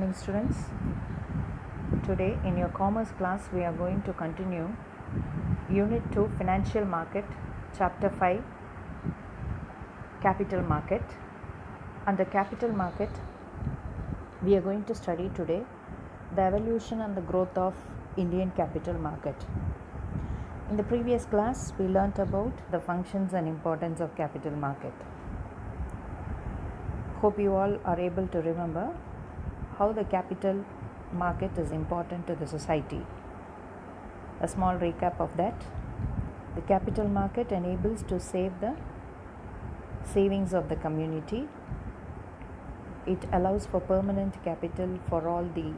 morning, students. Today in your commerce class we are going to continue unit 2 financial market, chapter 5 capital market. Under capital market we are going to study today the evolution and the growth of Indian capital market. In the previous class we learnt about the functions and importance of capital market. Hope you all are able to remember how the capital market is important to the society. A small recap of that. The capital market enables to save the savings of the community. It allows for permanent capital for all the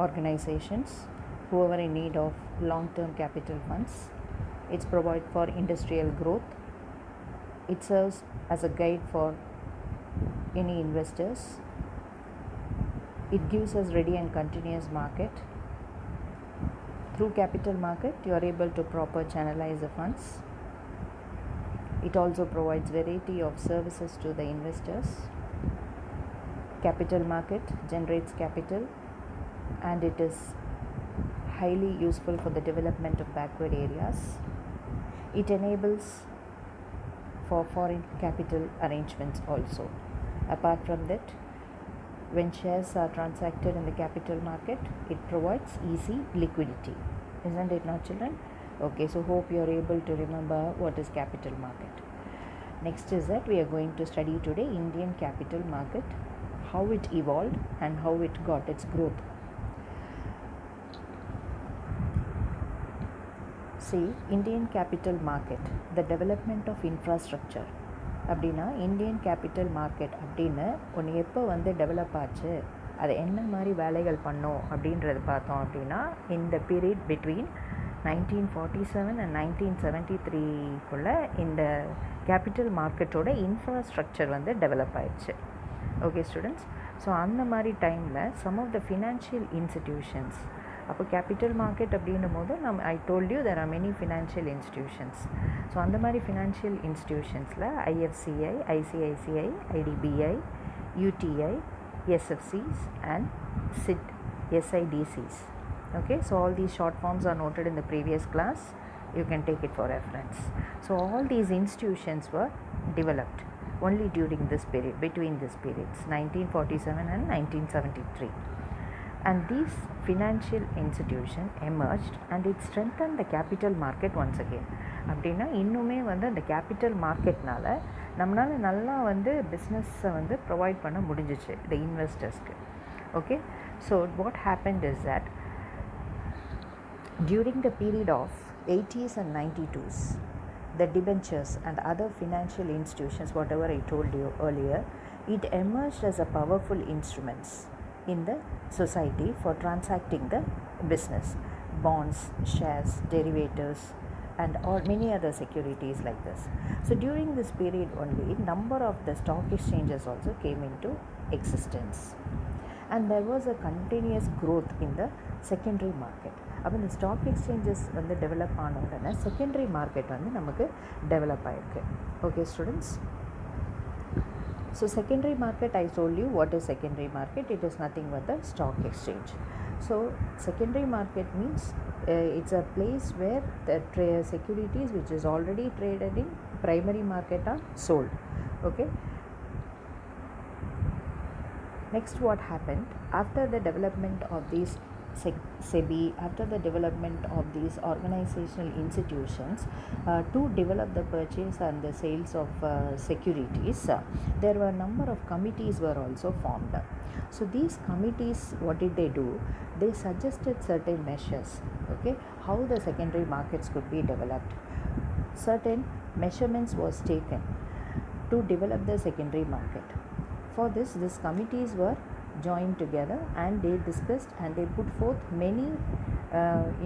organizations who are in need of long-term capital funds. It's provided for industrial growth. It serves as a guide for any investors. It gives us ready and continuous market. Through capital market, you are able to proper channelize the funds. It also provides variety of services to the investors. Capital market generates capital and it is highly useful for the development of backward areas. It enables for foreign capital arrangements also. Apart from that, when shares are transacted in the capital market, it provides easy liquidity. Isn't it not, children? Okay, so hope you are able to remember what is capital market. Next is that we are going to study today Indian capital market, how it evolved and how it got its growth. See, Indian capital market, the development of infrastructure. அப்படின்னா Indian capital market அப்படின்னு ஒன்று எப்போ develop ஆச்சு, அது என்ன மாதிரி வேலைகள் பண்ணோம் அப்படின்றது பார்த்தோம் அப்படின்னா இந்த பீரியட் பிட்வீன் 1947 and 1973 இந்த கேபிட்டல் மார்க்கெட்டோட இன்ஃப்ராஸ்ட்ரக்சர் டெவலப் ஆயிடுச்சு. ஓகே ஸ்டூடெண்ட்ஸ், ஸோ அந்த மாதிரி டைமில் some of the financial institutions, அப்போ கேபிட்டல் மார்க்கெட் அப்படின்னும் போது I told you there are many financial institutions. So அந்த மாதிரி ஃபினான்ஷியல் இன்ஸ்டிடியூஷன்ஸில் IFCI, ICICI, IDBI, UTI, SFCs and சிட், SIDCs. Okay, so all these short forms are noted in the previous class. You can take it for reference. So all these institutions were developed only during this period, between these periods 1947 and 1973. And these financial institutions emerged and it strengthened the capital market once again. அப்படின்னா இன்னுமே அந்த capital மார்க்கெட்னால நம்மளால் நல்லா பிஸ்னஸை provide பண்ண முடிஞ்சிச்சு the இன்வெஸ்டர்ஸ்க்கு. Okay, so what happened is that during the period of 80s and 92s, the debentures and other financial institutions, whatever I told you earlier, it emerged as a powerful instruments in the society for transacting the business, bonds, shares, derivatives, and all many other securities like this. So during this period only, number of the stock exchanges also came into existence, and there was a continuous growth in the secondary market. அப்போ இந்த stock exchanges develop ஆன உடனே secondary market நமக்கு develop ஆகிருக்கு. Okay students, so secondary market I told you what is secondary market. It is nothing but the stock exchange. So secondary market means it's a place where the securities which is already traded in primary market are sold. Okay, next what happened after the development of these SEBI, after the development of these organizational institutions to develop the purchase and the sales of securities, there were a number of committees were also formed. So these committees, what did they do? They suggested certain measures, okay, how the secondary markets could be developed. Certain measurements was taken to develop the secondary market. For this, these committees were joined together and they discussed and they put forth many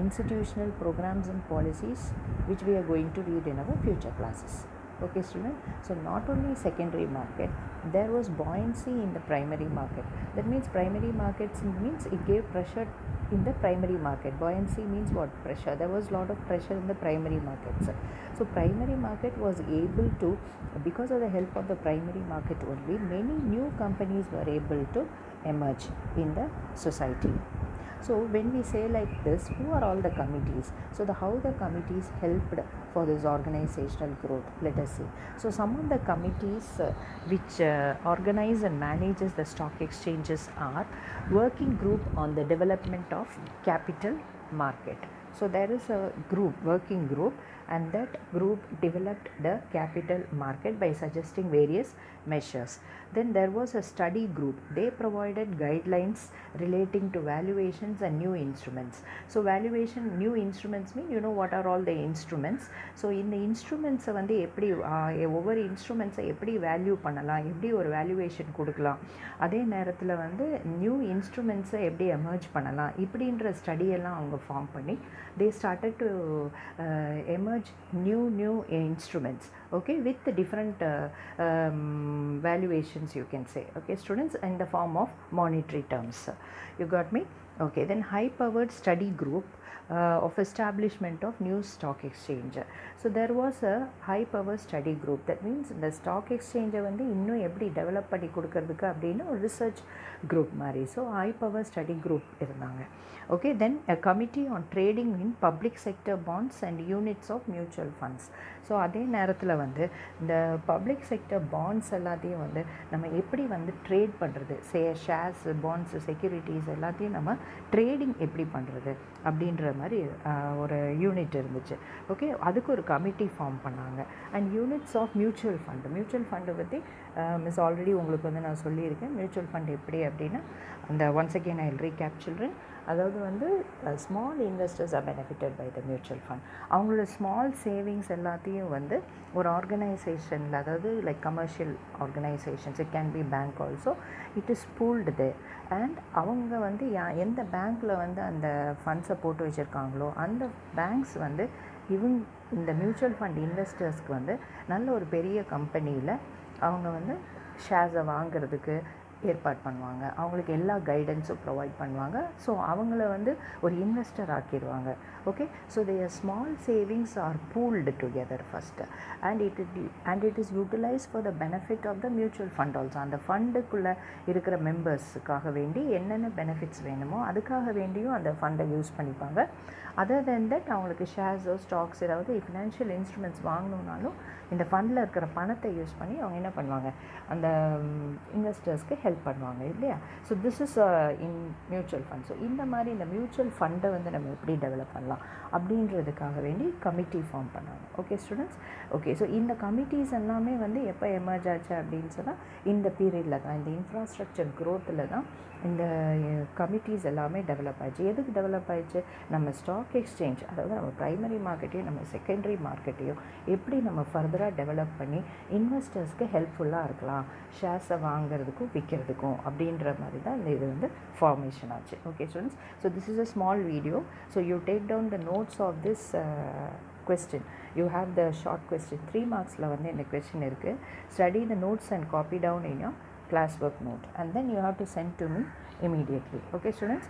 institutional programs and policies which we are going to read in our future classes. Okay, student. So not only secondary market, there was buoyancy in the primary market. That means primary markets means it gave pressure in the primary market. Buoyancy means what? Pressure. There was a lot of pressure in the primary markets. So primary market was able to, because of the help of the primary market only, many new companies were able to emerge in the society. So when we say like this, who are all the committees? So how the committees helped for this organizational growth, let us see. So some of the committees which organize and manages the stock exchanges are working group on the development of capital market. So there is a group, working group, and that group developed the capital market by suggesting various measures. Then there was a study group. They provided guidelines relating to valuations and new instruments. So valuation, new instruments mean you know what are all the instruments. So in the instruments வந்து எப்படி ஒவ்வொரு இன்ஸ்ட்ருமெண்ட்ஸை எப்படி value பண்ணலாம், எப்படி ஒரு valuation கொடுக்கலாம், அதே நேரத்தில் வந்து நியூ இன்ஸ்ட்ருமெண்ட்ஸை எப்படி எமர்ஜ் பண்ணலாம், இப்படின்ற ஸ்டடியெல்லாம் அவங்க ஃபார்ம் பண்ணி they started to emerge new instruments, okay, with the different valuations, you can say, okay students, in the form of monetary terms. You got me? Okay, then high powered study group of establishment of new stock exchange. So there was a high power study group. That means the stock exchange வந்து இன்னும் எப்படி develop பண்ணி கொடுக்கறதுக்கு அப்படின்னு ஒரு research group மாதிரி. So high power study group இருந்தாங்க. Okay, then a committee on trading in public sector bonds and units of mutual funds. So அதே நேரத்தில் வந்து இந்த பப்ளிக் செக்டர் பாண்ட்ஸ் எல்லாத்தையும் வந்து நம்ம எப்படி வந்து ட்ரேட் பண்ணுறது, ஷேர்ஸ், பாண்ட்ஸு, செக்யூரிட்டிஸ் எல்லாத்தையும் நம்ம ட்ரேடிங் எப்படி பண்ணுறது அப்படின்ற மாதிரி ஒரு யூனிட் இருந்துச்சு. ஓகே, அதுக்கு ஒரு கமிட்டி ஃபார்ம் பண்ணாங்க. அண்ட் யூனிட்ஸ் ஆஃப் மியூச்சுவல் ஃபண்டை பற்றி மிஸ் ஆல்ரெடி உங்களுக்கு வந்து நான் சொல்லியிருக்கேன். மியூச்சுவல் ஃபண்ட் எப்படி அப்படின்னா அந்த once again I will recap children. அதாவது வந்து small investors are benefitted by the mutual fund. அவங்களோட ஸ்மால் சேவிங்ஸ் எல்லாத்தையும் வந்து ஒரு ஆர்கனைசேஷனில், அதாவது like commercial organisations, it can be bank also, it is pooled there. And அவங்க வந்து எந்த பேங்க்கில் வந்து அந்த ஃபண்ட்ஸை போட்டு வச்சுருக்காங்களோ அந்த பேங்க்ஸ் வந்து இந்த மியூச்சுவல் ஃபண்ட் இன்வெஸ்டர்ஸ்க்கு வந்து நல்ல ஒரு பெரிய கம்பெனியில் அவங்க வந்து ஷேர்ஸை வாங்கிறதுக்கு ஏற்பாடு பண்ணுவாங்க. அவங்களுக்கு எல்லா கைடன்ஸும் ப்ரொவைட் பண்ணுவாங்க. ஸோ அவங்கள வந்து ஒரு இன்வெஸ்டர் ஆக்கிடுவாங்க. Okay, so their small savings are pooled together first and it is utilized for the benefit of the mutual fund also. அந்த ஃபண்டுக்குள்ளே இருக்கிற மெம்பர்ஸுக்காக வேண்டி என்னென்ன பெனிஃபிட்ஸ் வேணுமோ அதுக்காக வேண்டியும் அந்த ஃபண்டை யூஸ் பண்ணிப்பாங்க. அதர் தென் தட் அவங்களுக்கு ஷேர்ஸோ ஸ்டாக்ஸ் ஏதாவது ஃபினான்ஷியல் இன்ஸ்ட்ருமெண்ட்ஸ் வாங்கணுன்னாலும் இந்த ஃபண்டில் இருக்கிற பணத்தை யூஸ் பண்ணி அவங்க என்ன பண்ணுவாங்க, அந்த இன்வெஸ்டர்ஸ்க்கு ஹெல்ப் பண்ணுவாங்க இல்லையா. So this is in mutual fund. So இந்த மாதிரி இந்த மியூச்சுவல் ஃபண்டை வந்து நம்ம எப்படி டெவலப் பண்ணலாம் அப்படின்றதுக்காக வேண்டி கமிட்டி ஃபார்ம் பண்ணாங்க. Okay students, okay. ஸோ இந்த கமிட்டிஸ் எல்லாமே வந்து எப்போ எமர்ஜ் ஆச்சு அப்படின்னு சொன்னால் இந்த பீரியடில் தான், இந்த இன்ஃப்ராஸ்ட்ரக்சர் க்ரோத்தில் தான் இந்த கமிட்டிஸ் எல்லாமே டெவலப் ஆயிடுச்சு. எதுக்கு டெவலப் ஆயிடுச்சு, நம்ம ஸ்டாக் எக்ஸ்சேஞ்ச், அதாவது நம்ம ப்ரைமரி மார்க்கெட்டையும் நம்ம செகண்டரி மார்க்கெட்டையும் எப்படி நம்ம ஃபர்தராக டெவலப் பண்ணி இன்வெஸ்டர்ஸ்க்கு ஹெல்ப்ஃபுல்லாக இருக்கலாம், ஷேர்ஸை வாங்கிறதுக்கும் விற்கிறதுக்கும் அப்படின்ற மாதிரி தான் இந்த இது வந்து ஃபார்மேஷன் ஆச்சு. Okay students, so this is a small video. So you take down the notes of this question. You have the short question, 3 marksல வந்து இந்த question இருக்கு. Study the notes and copy down in your classwork note and then you have to send to me immediately. Okay students.